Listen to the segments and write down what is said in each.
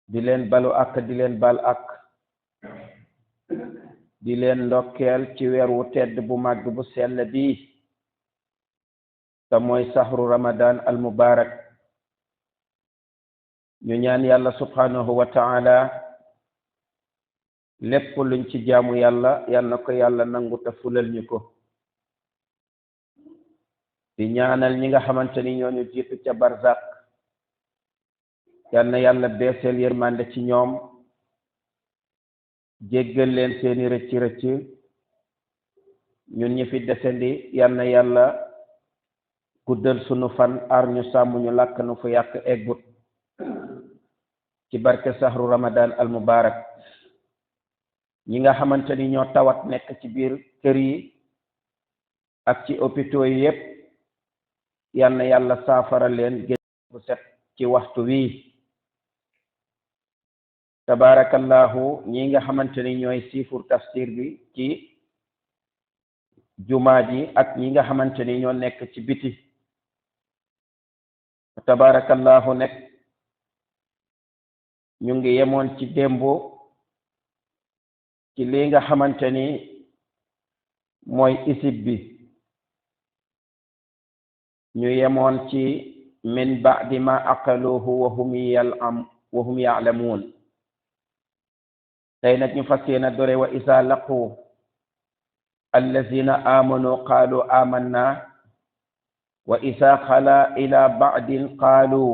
di leen balu ak di leen bal ak di leen ndokkeel ci weer wu tedd bu màgg bu sell bi te mooy sahru ramadan al mubarak ñu ñaan yàlla subhanahu wa ta'ala lépp luñ ci jaamu yàlla yal na ko yàlla nangu te fulal ñu ko di ñaanal ñi nga xamante ni ñoo ñu jiitu ca barzak yal na yàlla beeseel yërmande ci ñoom jéggal leen seeni rëcc rëcc ñun ñi fi desandi yal na yàlla guddal sunu fan ar ñu sàmm ñu làkk nu fu yàq eggut ci barke sahru ramadan al mubarak ñi nga xamante ni ñoo tawat nekk ci biir kër yi ak ci hôpitaux yi yépp yal na yàlla saafara leen génn bu set ci waxtu wi tabarakallahu ñi nga xamante ni ñooy siifur tafsir bi ci jumaa ji ak ñi nga xamante ni ñoo nekk ci biti tabarakallahu nekk ñu ngi yemoon ci démbo ci li nga xamante ni mooy isib bi ñu yemoon ci min ba'di ma aqaluhu wa hum ya'lamun tey nag ñu fas yéene dore wa isa laqu allazina amanu qalu amanna wa isa xala ila ba'din qalu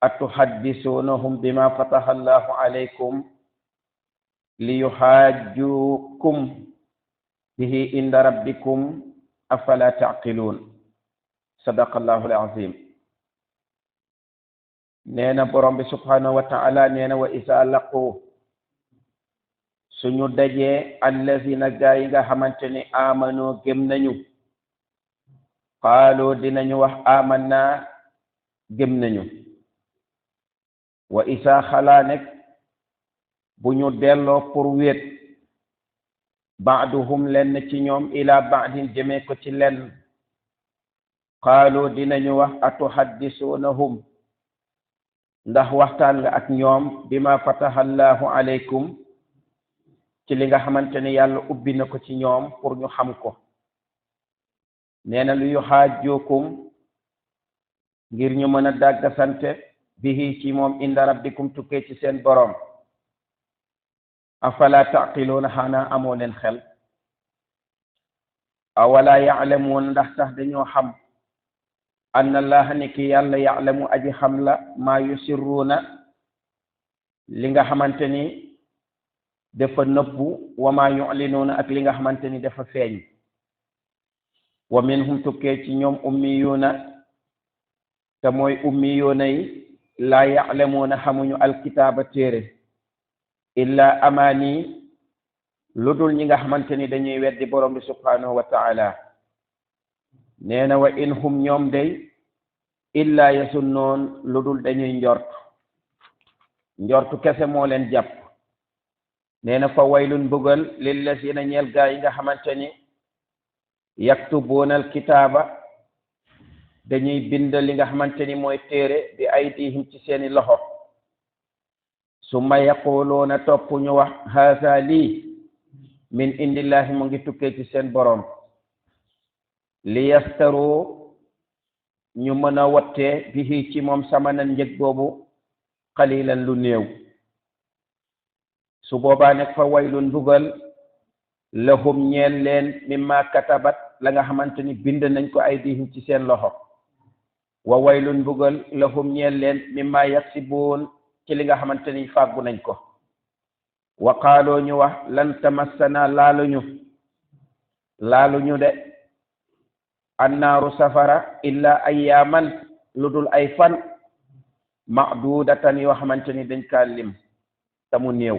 atuhaddisunahum bima fataha allahu alaykum liyuhajjukum bihi inda rabbikum afala ta'qilun sadaqallahu alazim neena borom bi subhanahu wa ta'ala neena wa isa laqu suñu dajee allazina gaa yi nga xamante ni amano gëm nañu qaalu dinañu wax amanna gëm nañu wa isa xalaa nekk bu ñu delloo pour wéet ba'duhum lenn ci ñoom ila ba'din jëmee ko ci lenn qaalu dinañu wax atuhaddisunahum ndax waxtaan nga ak ñoom bima fataha allahu alaykum ci li nga xamante ni yàlla ubbi na ko ci ñoom pour ñu xam ko nee na lu yuhajjukum ngir ñu mën a dàggasante bihi ci moom inda rabbikum tukkee ci seen boroom afala taqiluuna xanaa amoo leen xel awala ya'lamuun ndax tax dañoo xam anna allaha ni ki yàlla ya'lamu aji xam la maa yusirruuna li nga xamante ni dafa nëbbu wa maa yu'linuuna ak li nga xamante ni dafa feeñ wa minhum tukkee ci ñoom ummiyuuna te mooy ummiyuuna yi laa ya'lamuuna xamuñu alkitaaba téere illa amaani lu dul ñi nga xamante ni dañuy weddi borom bi subhanahu wa ta'ala nee na wa in hum ñoom day illa yasunnoon lu dul dañuy njortu kese moo leen jàpp nee na fa waylun bugal lillazina ñeel gaa yi nga xamante ni yaktubuuna alkitaaba dañuy bind li nga xamante ni mooy téere bi aydihim ci seeni loxo summa yaquluuna topp ñu wax haasa lii min indillahi mu ngi tukkee ci seen boroom li yastaru ñu mën a wottee bihi ci moom samanan njëg boobu qalilan lu néew su boobaa nekk fa waylun mbugal lahum ñeel leen mimma katabat la nga xamante ni bind nañ ko aydihim ci seen loxo wa waylun mbugal lahum ñeel leen mimma yaksibuun ci li nga xamante ni fàggu nañ ko wa qaaloo ñu wax lan tamassana laaluñu de annaaru safara illa ayyaaman lu dul ay fan ma'dudatan yoo xamante ni dañ kaa lim tamu néew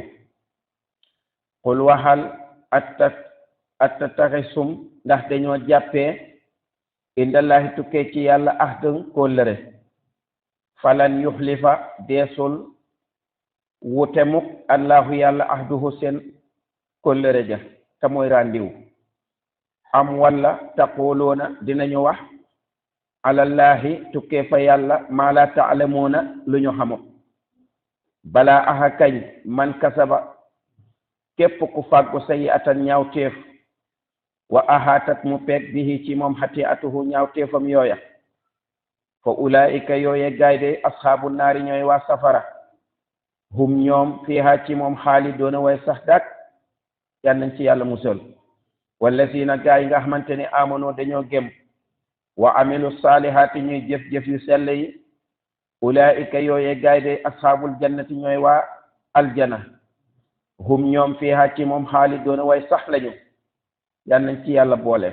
qul waxal attattaxisum ndax dañoo jàppee indallahi tukkee ci yàlla ahdan kóllëre falan yuxlifa deesul wute mukk allahu yàlla ahduhu seen kóllëre ja te mooy randiw am walla taquluuna dinañu wax alallahi tukkee fa yàlla maa la taalamuuna lu ñu xamut balaa aha kañ man kasaba képp ku fàggu sayyi'atan ñaawteef wa ahaatat mu peeg bihi ci moom xati'atuhu ñaawteefam yooya fa ulaa'ika yooye gaay de asxaabu naari ñooy waa safara hum ñoom fiihaa ci moom xaalidoona way sax dak yal nañ ci yàlla musal wallazina gaay yi nga xamante ni amonoo dañoo gëm wa amilu saalihaati ñuy jëf-jëf yu sell yi ulaa'ika yooye gaay de asxaabul jannati ñooy waa aljana hum ñoom fiihaa ci moom xaalidoona way sax lañu yal nañ ci yàlla boole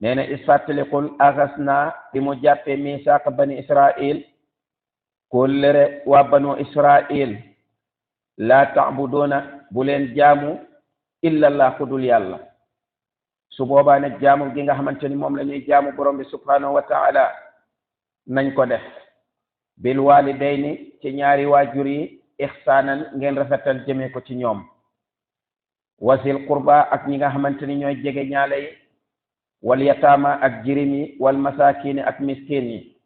nee na isfàttalikul axas naa bi mu jàppee misaaq bani israil kóllëre waa banu israil laa ta'buduuna bu leen jaamu illallah ku dul yàlla su boobaa nag jaamu gi nga xamante ni moom la ñuy jaamu borom bi subhanahu wa ta'ala nañ ko def bil walidayni ci ñaari waajur yi ihsaanan ngeen rafetal jëmee ko ci ñoom wasil qurba ak ñi nga xamante ni ñooy jege ñaale yi wal yataama ak jirim yi wal masakini ak miskin yi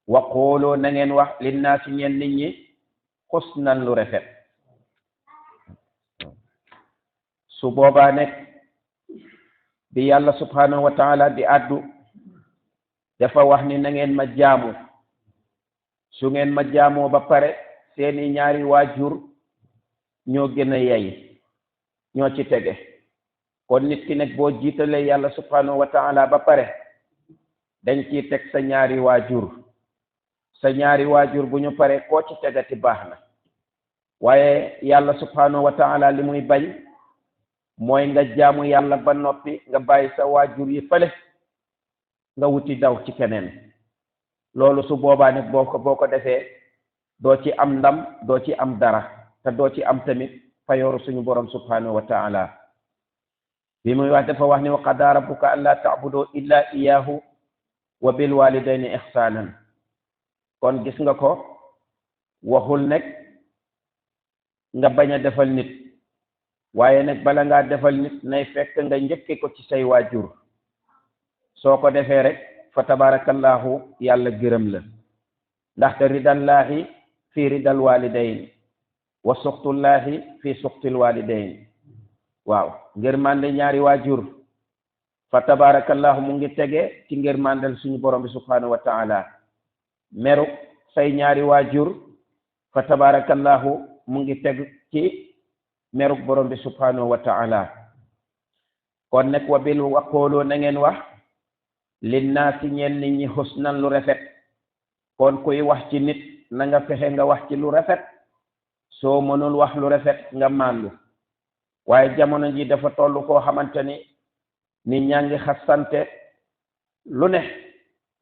wa qooloo na ngeen wax linnaasi ñeen nit ñi xusnan lu rafet su boobaa nekk bi yàlla subhanahu wa taala di addu dafa wax ni na ngeen ma jaamu su ngeen ma jaamoo ba pare seeni ñaari waajur ñoo gën a yey ñoo ci tege kon nit ki nag boo jiitalee yàlla subhanahu wa taala ba pare dañ ciy teg sa ñaari waajur bu ñu pare koo ci tegati baax na waaye yàlla subhanahu wa taala li muy bañ mooy nga jaamu yàlla ba noppi nga bàyyi sa waajur yi fële nga wuti daw ci keneen loolu su boobaa nag boo ko defee doo ci am ndam doo ci am dara te doo ci am tamit payooru suñu borom subhanahu wa taala bi muy wax dafa wax ni wa qadaa rabbuka allaa ta'budu illa iyyahu wa bil walidayni ihsanan kon gis nga ko waxul nekk nga bañ a defal nit waaye nag bala ngaa defal nit nay fekk nga njëkke ko ci say waajur soo ko defee rek fa tabarakallahu yàlla gërëm la ndaxte ridallahi fi ridal walidayn wa suxtullahi fi suxtil walidayn waaw ngërmande ñaari waajur fa tabarakallahu mu ngi tege ci ngërmandel suñu borom bi subhanahu wa taala meruk say ñaari waajur fa tabarakallahu mu ngi teg ci meruk borom bi subhanahu wa ta'ala kon nag wa bil waqooloo na ngeen wax linnaasi ñeen nit ñi husnan lu rafet kon kuy wax ci nit na nga fexe nga wax ci lu rafet soo mënul wax lu rafet nga màndu waaye jamono ji dafa toll koo xamante ni nit ñaa ngi xasante lu ne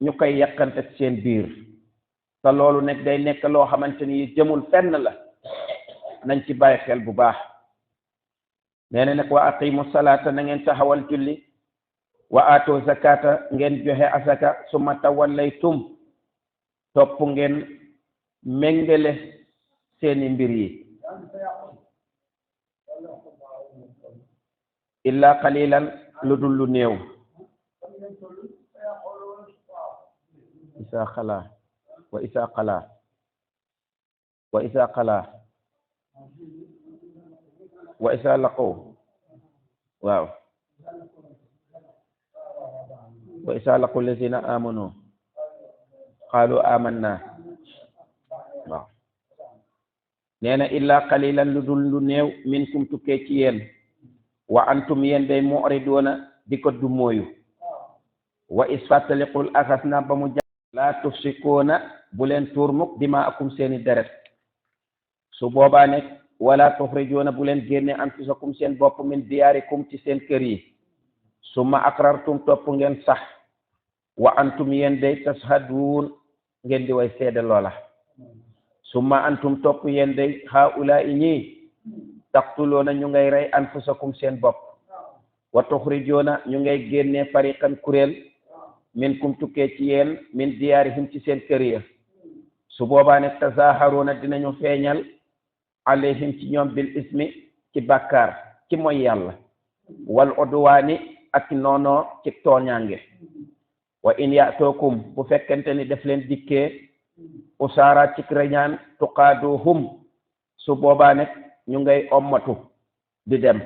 ñu koy yàqante ci seen biir te loolu nekk day nekk loo xamante ni jëmul fenn la nañ ci bàyyi xel bu baax nee na nag wa aqimu salaata na ngeen taxawal julli wa ato zakata ngeen joxe asaka summa tawallaytum topp ngeen méngale seeni mbir yi illa qalilan lu dul lu néew isa xala wa isa qala wa isa qala wa isa laqaw waaw wa isa laqu allazina amanu qalu amanna waaw nee na illa qalilan lu dul lu néew minkum tukkee ci yéen wa antum yéen day mu'riduna di ko du mooyu wa isfataliqul axasna ba mu la tufsikoona bu leen tuur mukk dimaakum seeni deret su boobaa nekk wala tuxrijoona bu leen génne anfusakum seen bopp min diyaarikum ci seen kër yi summa aqrartum topp ngeen sax wa antum yéen day tashhaduun ngeen di way seede loola summa antum topp yéen day haula i ñii taqtuloona ñu ngay rey anfusakum seen bopp wa tuxrijoona ñu ngay génne fariqan kuréel minkum tukkee ci yéen min diyaarihim ci seen kër ya su boobaa ne tazaharuuna dinañu feeñal alayhim ci ñoom bil ismi ci bàkkaar ci mooy yàlla wal udwaani ak noonoo ci tooñaange wa in ya'tookum bu fekkente ni def leen dikkee usaara ci reñaan tuqaaduhum su boobaa nag ñu ngay ommatu di dem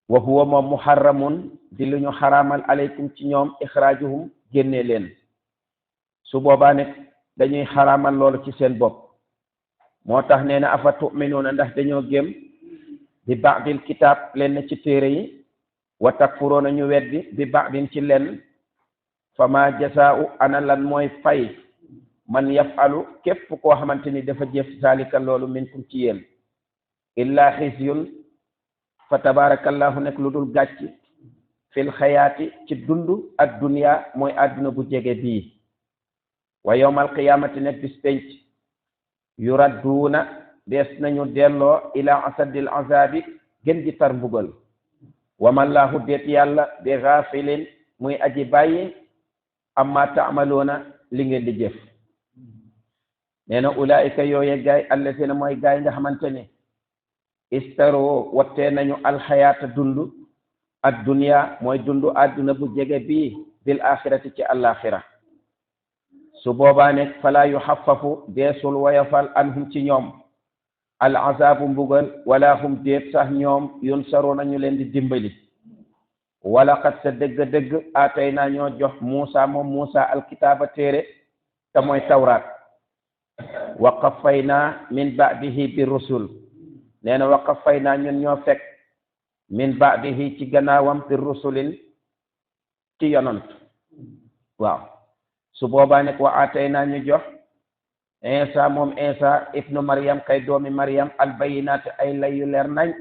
wa huwa moom muharramun di lu ñu xaraamal aleykum ci ñoom ixraajuhum génnee leen su boobaa nag dañuy xaraamal loolu ci seen bopp moo tax nee na afa tuminuuna ndax dañoo gém bi baadil kitaab leen ci téere yi wa takfuroona ñu weddi bi baadin ci leen fa ma jasaa'u ana lan mooy fay man yafalu képp koo xamante ni dafa jëf zalika loolu minkum ci yéen illa xisyun fa tabarakallahu nekk lu dul gàcc fil xayaati ci dund ak dunya mooy àdduna bu jege bii wa yawmal qiyaamati nekk bis penc yuradduuna dees nañu delloo ila asaddil azabi gën ji tar mbugal wa mallahu déet yàlla bi gaafilin muy aji bàyyi amma taamaloona li ngeen di jëf nee na ulaayika yooye gaay allazina mooy gaay nga xamante ni istaro wattee nañu alxayaata dund ak dunya mooy dund àdduna bu jege bii bil axirati ci àllaaxira su boobaa nekk falaa yuxaffafu deesul woyofal anhum ci ñoom al azaabu mbugal wala hum déet sax ñoom yunsaruuna ñu leen di dimbali wala xat sa dëgg-dëgg atay naa ñoo jox Muusa alkitaaba téere te mooy tawraat wa qafaynaa min ba'dihi bi rusul nee na wa qafaynaa ñun ñoo fekk min ba'dihi ci gannaawam bi rusulin ci yonant waaw su boobaa nag wa ataynaa ñu jox Isa moom Isa ibnu Maryam kay doomi Maryam albayinaat ay lay yu leer nañ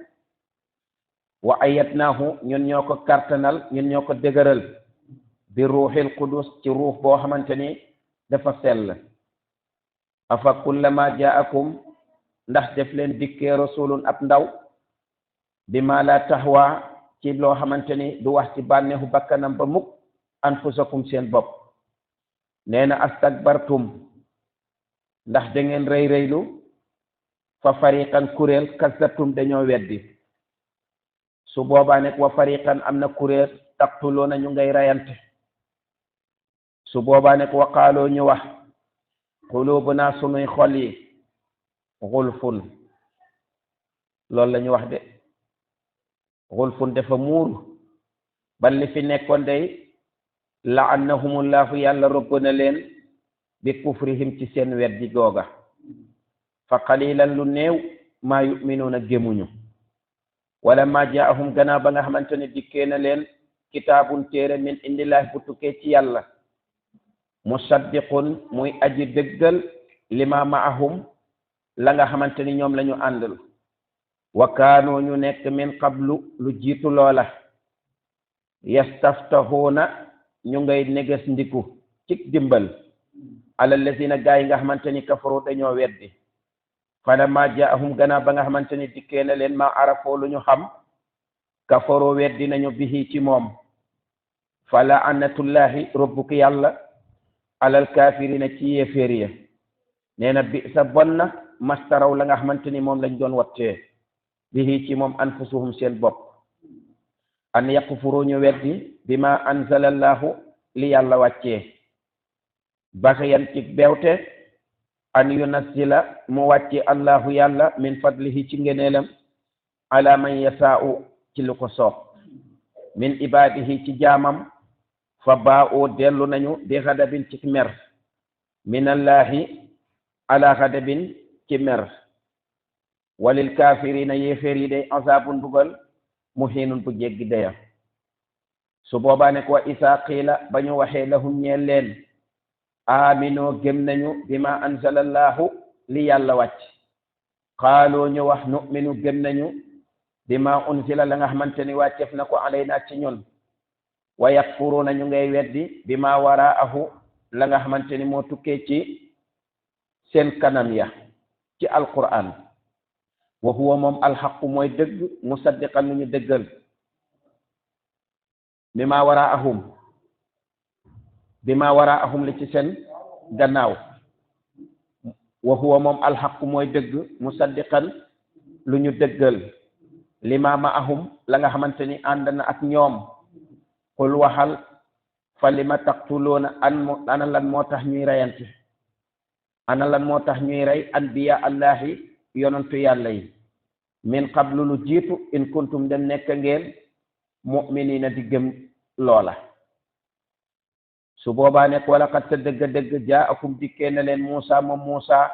wa ayatnaahu ñun ñoo ko kartanal ñun ñoo ko dëgëral bi ruuxil qudus ci ruux boo xamante ni dafa sell afa kullama jaakum ndax def leen dikkee rasulun ab ndaw bi ma la taxwa ci loo xamante ni du wax ci bànneexu bakkanam ba mukk anfusakum seen bopp nee na astakbartum ndax da ngeen rëy rëylu fa fariqan kuréel kazzabtum dañoo weddi su boobaa nekk wa fariqan am na kuréel taqtuloona ñu ngay rayante su boobaa nekk wa qaaloo ñu wax qulubuna sunuy xol yi xulfun loolu la ñu wax de xulfun dafa muuru bal li fi nekkoon day la'annahumullahu yàlla rëbb na leen bi kufrihim ci seen weddi googa fa qalilan lu néew maa yu'minuuna gémuñu wala ma jaahum gannaaw ba nga xamante ne dikkee na leen kitaabun téere min indillahi bu tukkee ci yàlla musaddiqun muy aji dëggal lima maahum la nga xamante ni ñoom la ñu àndal wa kaanoo ñu nekk min qablu lu jiitu loola yastaftahuuna ñu ngay neges ndiku ci dimbal ala lazina gaa yi nga xamante ni kafaru dañoo weddi fala ma jaahum gannaaw ba nga xamante ni dikkee na leen ma arafoo lu ñu xam kafaru weddi nañu bihi ci moom fala anatullahi rabbuki yàlla alal kaafirina ci yéeféer ya nee na bi sa bon na mastaraw la nga xamante ni moom lañ doon wattee bihi ci moom anfusuhum seen bopp an yakfuru ñu weddi bima anzalallahu li yàlla wàccee baxyan ci beewte an yunazzila mu wàcce allahu yàlla min fadlihi ci ngeneelam ala man yasaa'u ci lu ko soob min ibadihi ci jaamam fa baa'u dellu nañu bi xadabin ci mer minallahi ala xadabin ci mer walil kaafirina yéeféer yi day azabun bugal muhiinun bu jéggi daya su boobaa nekk wa isa qiila ba ñu waxee lahum ñeel leen aminoo gëm nañu bima anzalallahu li yàlla wàcc xaaloo ñu wax nu'minu gëm nañu bima unzila la nga xamante ni wàcceef na ko alayna ci ñun wa yakfuruna ñu ngay weddi bima waraahu la nga xamante ni moo tukkee ci seen kanam ya ci alquran wa huwa moom alxaqu mooy dëgg musaddiqan lu ñu dëggal bima waraahum li ci seen gannaaw wa huwa moom alxaqu mooy dëgg musaddiqan lu ñu dëggal lima maahum la nga xamante ni ànd na ak ñoom qul waxal fa lima taqtuluuna ana lan moo tax ñuy reyante ana lan moo tax ñuy rey anbiya allahi yonantu yàlla yi min qablu lu jiitu in kuntum dem nekk ngeen mu'minina di gëm loola su boobaa nekk wala xat sa dëgg jaakum dikkee na leen Muusa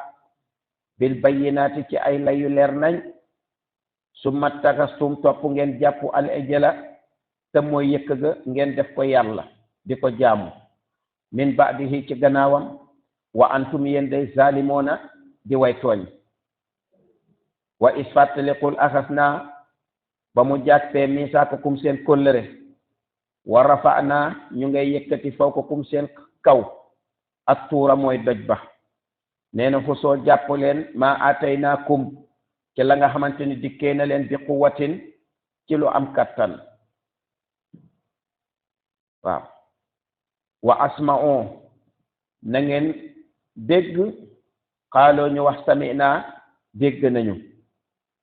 bil bayyinaati ci ay layu leer nañ summa taxastum topp ngeen jàpp al ijla te mooy yëkk ga ngeen def ko yàlla di ko jaamu min ba'dihi ci gannaawam wa antum yéen day zalimoona di way tooñ wa isfatliqul axas naa ba mu jàppee misaakakum seen kóllëre wa rafa'naa ñu ngay yëkkati fawqakum seen kaw ak tuura mooy doj ba nee na fu soo jàpp leen maa ataynaakum ci la nga xamante ni dikkee na leen bi quwwatin ci lu am kattan waaw wa asma'u na ngeen dégg xaaloo ñu wax sami'naa dégg nañu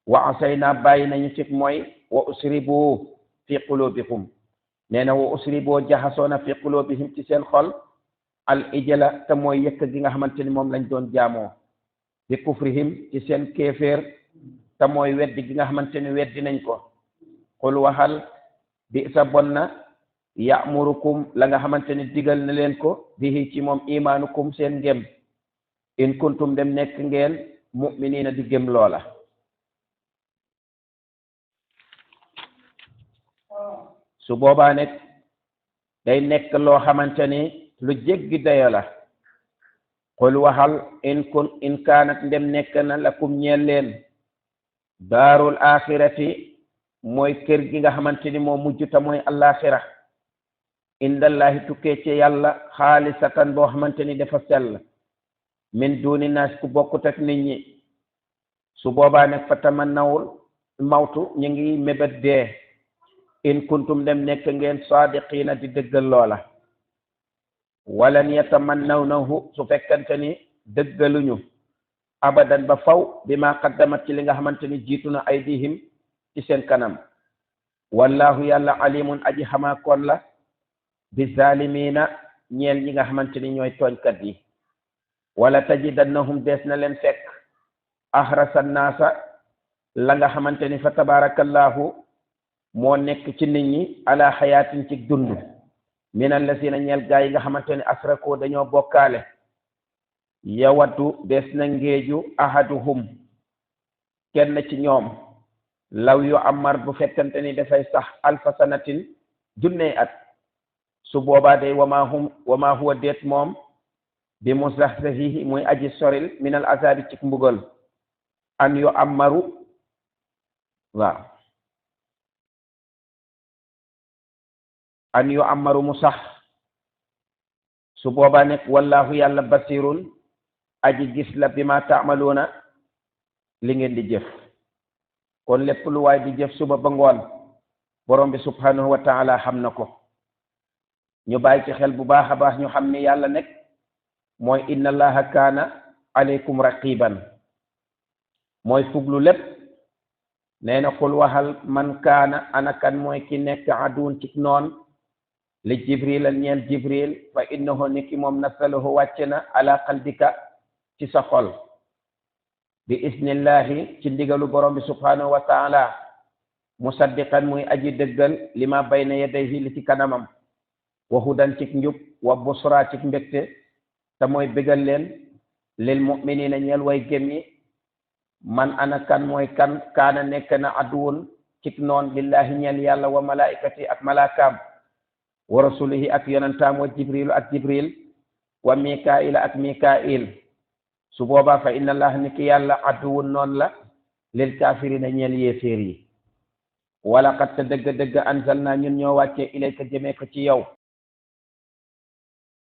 wa asaynaa bàyyi nañu ci mooy wa usribu fi qulubikum nee na wa usribu jaxasoona fi qulubihim ci seen xol al ijla te mooy yëkk gi nga xamante ni moom lañ doon jaamoo bi kufrihim ci seen kéeféer te mooy weddi gi nga xamante ni weddi nañ ko xul waxal bi sa bon na ya'murukum la nga xamante ni digal na leen ko bihi ci moom imaanukum seen ngëm in kuntum dem nekk ngeen mu'minina di gëm loola su boobaa nekk day nekk loo xamante ni lu jéggi dayo la xul waxal in kaanat ndem nekk na lakum ñeel leen daarul axirati mooy kër gi nga xamante ni moo mujj ta mooy alaxira indallahi tukkee ci yàlla xaalisatan boo xamante ni dafa sell min duni naas ku bokkut ak nit ñi su boobaa nekk fa tamannawul mawtu ñu ngi mébét dee in kuntum dem nekk ngeen saadiqiina di dëggal loola walan yatamannawnahu su fekkante ni dëggaluñu abadan ba faw bi ma qaddamat ci li nga xamante ni jiitu na aydihim ci seen kanam wallahu yàlla alimun aji xamaa kon la bi zaalimiina ñeel ñi nga xamante ni ñooy tooñkat yi wala tajidannahum dees na leen fekk ahrasa naasa la nga xamante ni fa tabarakallahu moo nekk ci nit ñi ala xayaatin ci dund min allazina ñeel gaa yi nga xamante ni asrako dañoo bokkaale yawaddu des na ngéeju ahaduhum kenn ci ñoom law yu amar bu fekkante ni dafay sax alfa sanatin junney at su boobaa day wama huwa déet moom bi muzahzahihi muy aji soril min al azabi ci mbugal an yu amaru waaw an yu amaru mu sax su boobaa nekk wallahu yàlla basirun aji gis la bi ma taamaluuna li ngeen di jëf kon lépp lu waay di jëf suba ba ngoon borom bi subhanahu wa taala xam na ko ñu bàyyi ci xel bu baax a baax ñu xam ni yàlla nekk mooy inna allaha kaana alaykum raqiban mooy fuglu lépp nee na xul waxal man kaana anakan mooy ki nekk aduun ci noon li jibril ñeel jibril fa innahu niki moom nasalahu wàcce na ala qalbika ci sa xol bi isnillahi ci ndigalu borom bi subhanahu wa taala musaddiqan muy aji dëggal lima bayna yadayhi li ci kanamam wa hudan ci njub wa busra ci mbégte te mooy bégal leen lil mu'minina ñeel way gëm yi man ana kan mooy kan kaana nekk na aduwun ci noon lillahi ñeel yàlla wa malaikati ak malaakaam wa rasulihi ak yonantaam wa jibrilu ak jibril wa mikaila ak mikail su boobaa fa inna allah niki yàlla aduwun noon la lil kaafirina ñeel yéeféer yi wala qad te dëgg-dëgg anzalna ñun ñoo wàccee ilayka jëmee ko ci yow